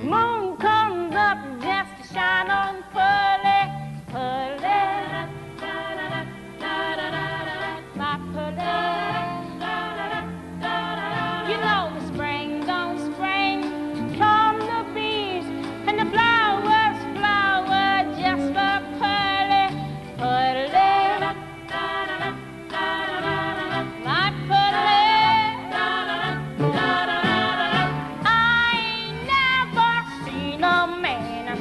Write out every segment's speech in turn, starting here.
Moon comes up just to shine on Pearly, Pearly, my Pearly. You know the spring don't spring from the bees, and the flowers flower just for Pearly, Pearly, my Pearly. I ain't never seen a man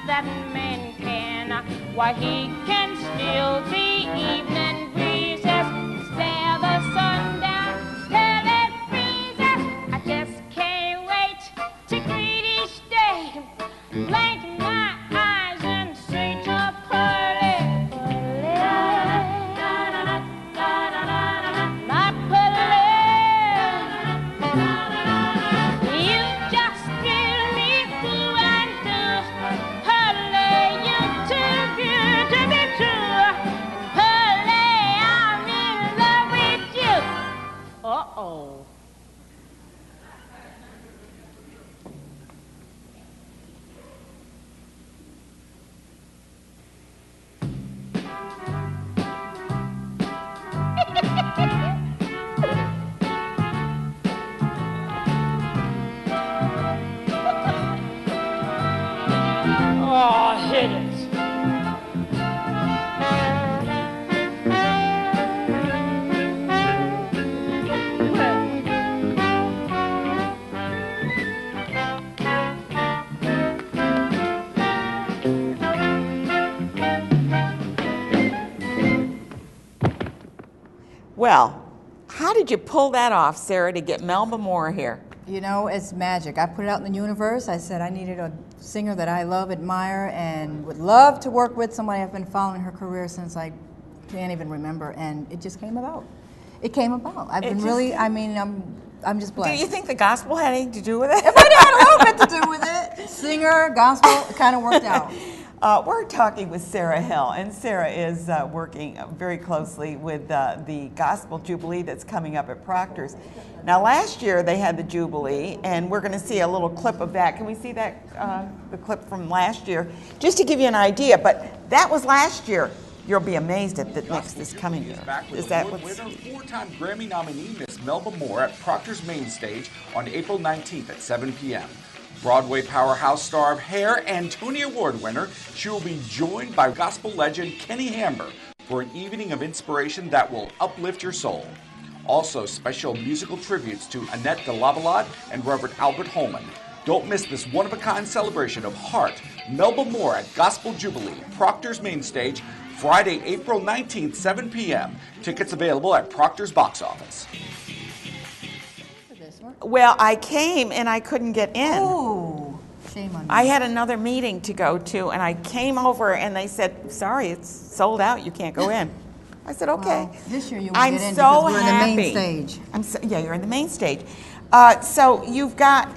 that man can, why he can still the evening breezes, stare the sun down till it freezes. I just can't wait to greet each day, blink my eyes and say to Pearly, Pearly, my Pearly. You just thrill me through and through, Pearly, you too good to be true. Pearly, I'm in love with you. Uh-oh. Oh, hit it. Well, how did you pull that off, Sara, to get Melba Moore here? You know, it's magic. I put it out in the universe. I said I needed a singer that I love, admire, and would love to work with, somebody I've been following her career since I can't even remember, and it just came about. It came about. I've been really, I mean, I'm just blessed. Do you think the gospel had anything to do with it? It might have had a little bit to do with it. Singer, gospel, it kind of worked out. We're talking with Sara Hill, and Sara is working very closely with the Gospel Jubilee that's coming up at Proctors. Now, last year they had the Jubilee, and we're going to see a little clip of that. Can we see that, the clip from last year? Just to give you an idea, but that was last year. You'll be amazed at the next this coming year. Is that what's... winner, four-time Grammy nominee Miss Melba Moore at Proctor's main stage on April 19th at 7 p.m. Broadway powerhouse star of Hair and Tony Award winner, she will be joined by gospel legend Kenny Hamber for an evening of inspiration that will uplift your soul. Also, special musical tributes to Annette de Lavalade and Reverend Albert Holman. Don't miss this one-of-a-kind celebration of heart. Melba Moore at Gospel Jubilee, Proctor's main stage, Friday, April 19th, 7 p.m. Tickets available at Proctor's box office. Well, I came and I couldn't get in. Oh, shame on me. I had another meeting to go to, and I came over and they said, sorry, it's sold out, you can't go in. I said, okay. Well, this year you will I'm get in so because we're happy. in the main stage. Yeah, you're in the main stage. So you've got,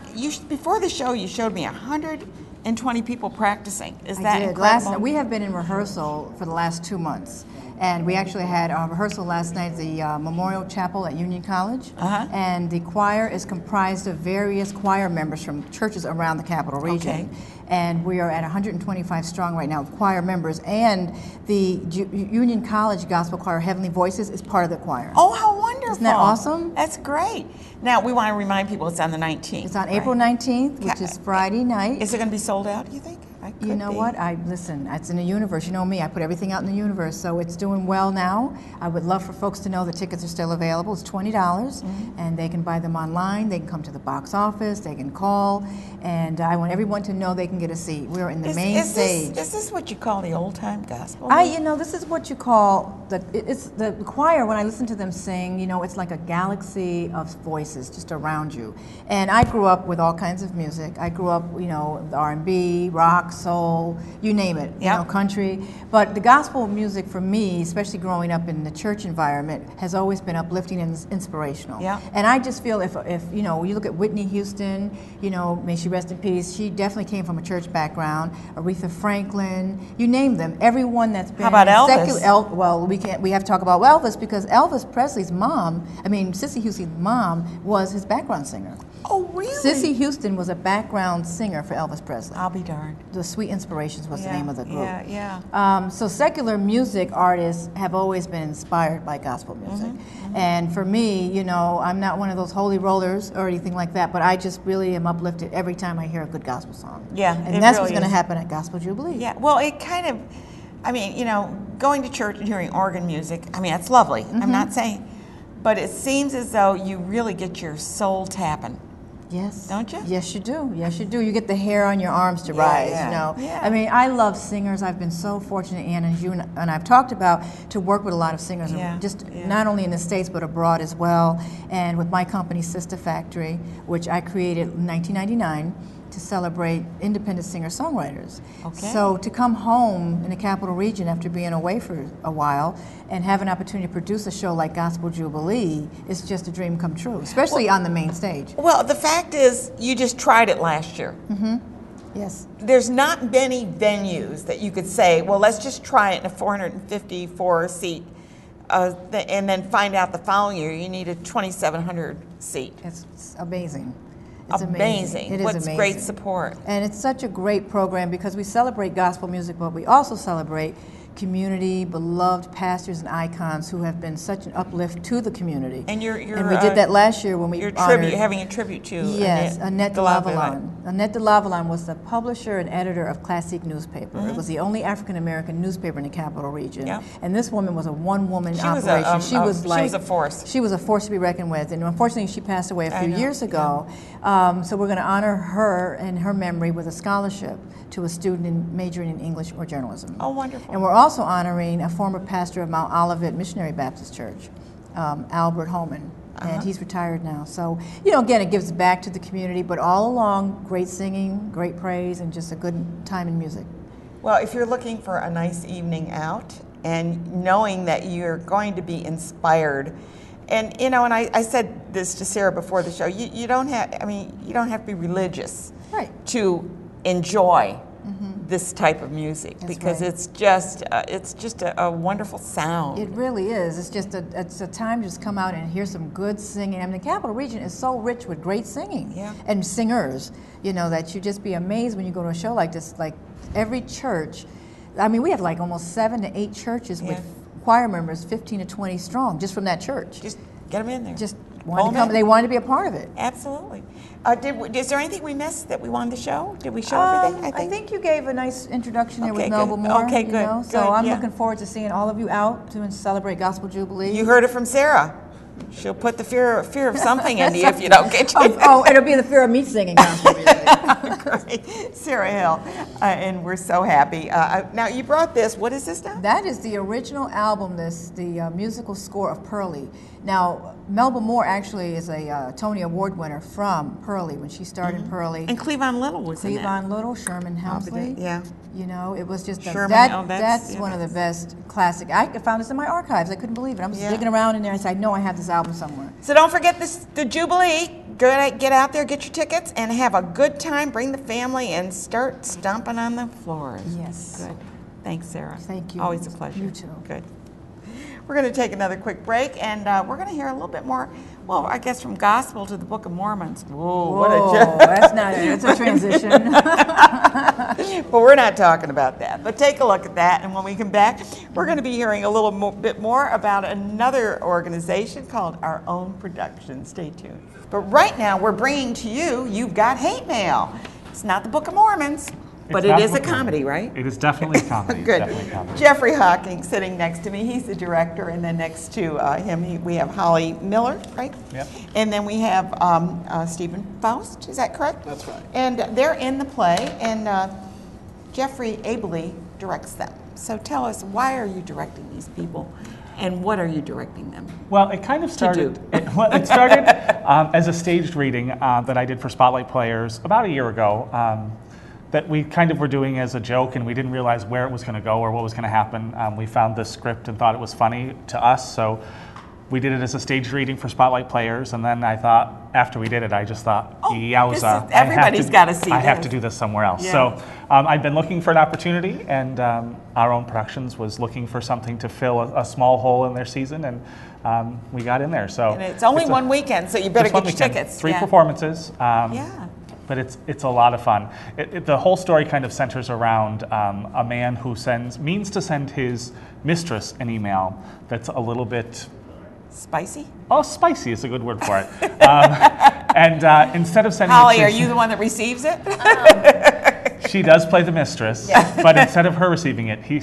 before the show you showed me 120 people practicing. Is that incredible? We have been in rehearsal for the last 2 months. And we actually had a rehearsal last night at the Memorial Chapel at Union College. And the choir is comprised of various choir members from churches around the Capital Region. Okay. And we are at 125 strong right now with choir members. And the Union College Gospel Choir, Heavenly Voices, is part of the choir. Oh, how wonderful. Isn't that awesome? That's great. Now, we want to remind people it's on the 19th. It's on April 19th, which is Friday night. Is it going to be sold out, do you think? You know what? Listen, it's in the universe. You know me, I put everything out in the universe, so it's doing well now. I would love for folks to know the tickets are still available. It's $20, and they can buy them online. They can come to the box office. They can call, and I want everyone to know they can get a seat. We're in the main stage. Is this what you call the old-time gospel? You know, this is what you call it's the choir. When I listen to them sing, you know, it's like a galaxy of voices just around you. And I grew up with all kinds of music. I grew up, you know, R&B, rock, soul, you name it, you know, country. But the gospel music for me, especially growing up in the church environment, has always been uplifting and inspirational. And I just feel if you know, you look at Whitney Houston, you know, may she rest in peace, she definitely came from a church background. Aretha Franklin, you name them. Everyone that's been... How about Elvis? Well, we have to talk about Elvis because Elvis Presley's mom, I mean, Sissy Houston's mom was his background singer. Oh, really? Sissy Houston was a background singer for Elvis Presley. I'll be darned. The Sweet Inspirations was the name of the group. Yeah. So secular music artists have always been inspired by gospel music. And for me, you know, I'm not one of those holy rollers or anything like that, but I just really am uplifted every time I hear a good gospel song. Yeah, and that's what's going to happen at Gospel Jubilee. Yeah, well, it kind of, I mean, you know, going to church and hearing organ music, I mean, that's lovely. I'm not saying, but it seems as though you really get your soul tapping. Yes. Don't you? Yes, you do. Yes, you do. You get the hair on your arms to rise, you know. Yeah. I mean, I love singers. I've been so fortunate, Ann, as you and I've talked about, to work with a lot of singers, just not only in the States, but abroad as well. And with my company, SISTA Factory, which I created in 1999 to celebrate independent singer-songwriters. Okay. So to come home in the Capital Region after being away for a while and have an opportunity to produce a show like Gospel Jubilee is just a dream come true, especially on the main stage. Well, the fact is, you just tried it last year. Yes. There's not many venues that you could say, well, let's just try it in a 454 seat, and then find out the following year you need a 2,700 seat. It's amazing. It's amazing. It is What's amazing. Great support. And it's such a great program because we celebrate gospel music, but we also celebrate community, beloved pastors and icons who have been such an uplift to the community. And you're and we did that last year when we honored, having a tribute to Annette de Lavalon. Annette de Lavalon was the publisher and editor of Classic newspaper. It was the only African American newspaper in the Capital Region. And this woman was a one-woman operation. She was a force. She was a force to be reckoned with. And unfortunately, she passed away a few years ago. So we're going to honor her and her memory with a scholarship to a student majoring in English or journalism. Oh, wonderful. And we're also honoring a former pastor of Mount Olivet Missionary Baptist Church, Albert Holman. And he's retired now. So, you know, again, it gives back to the community, but all along, great singing, great praise, and just a good time in music. Well, if you're looking for a nice evening out and knowing that you're going to be inspired, and, you know, and I said this to Sarah before the show, you don't have, I mean, you don't have to be religious to enjoy this type of music. That's because it's just a wonderful sound. It really is. It's a time to just come out and hear some good singing. I mean, the Capital Region is so rich with great singing and singers, you know, that you just be amazed when you go to a show like this. Like every church, I mean, we have like almost 7 to 8 churches with choir members, 15 to 20 strong, just from that church. Just get them in there. Just wanted to come. They wanted to be a part of it. Absolutely. Is there anything we missed that we wanted to show? Did we show everything? I think you gave a nice introduction there with Melba Moore. Okay, good. You know? So I'm looking forward to seeing all of you out to celebrate Gospel Jubilee. You heard it from Sarah. She'll put the fear of something into you if you don't get your it'll be the fear of me singing gospel music. Great. Sara Hill, and we're so happy. Now, you brought this. What is this now? That is the original album, the musical score of Pearly. Now, Melba Moore actually is a Tony Award winner from Pearly when she started in Pearly. And Cleavon Little was in it. Cleavon Little, Sherman Hemsley. Yeah. You know, it was just that's one of the best classic. I found this in my archives. I couldn't believe it. I was digging around in there. I said, I know I have this album somewhere. So don't forget the Jubilee. Get out there, get your tickets, and have a good time. Bring the family and start stomping on the floors. Yes. Good. Thanks, Sarah. Thank you. Always a pleasure. You too. Good. We're going to take another quick break, and we're going to hear a little bit more, well, I guess from gospel to the Book of Mormons. Whoa, that's not it. It's a transition. But we're not talking about that. But take a look at that, and when we come back, we're going to be hearing a little bit more about another organization called Our Own Production. Stay tuned. But right now, we're bringing to you, You've Got Hate Mail. It's not the Book of Mormons. But it is a comedy, right? It is definitely a comedy. Good. Definitely comedy. Jeffrey Hawking sitting next to me. He's the director, and then next to him we have Holly Miller, right? Yep. And then we have Stephen Faust. Is that correct? That's right. And they're in the play, and Jeffrey ably directs them. So tell us, why are you directing these people, and what are you directing them? Well, it kind of started. It started as a staged reading that I did for Spotlight Players about a year ago. That we kind of were doing as a joke, and we didn't realize where it was going to go or what was going to happen. We found this script and thought it was funny to us, so we did it as a staged reading for Spotlight Players, and then I thought, after we did it, I just thought, yowza. Everybody's got to see I have this. to do this somewhere else. Yeah. So I've been looking for an opportunity, and Our Own Productions was looking for something to fill a small hole in their season, and we got in there. So And it's only one weekend, so you better just one get your weekend. tickets. 3 Yeah. performances. Yeah. But it's a lot of fun. The whole story kind of centers around a man who means to send his mistress an email that's a little bit... Spicy? Oh, spicy is a good word for it. And instead of sending Holly, it to are you the one that receives it? she does play the mistress, but instead of her receiving it, he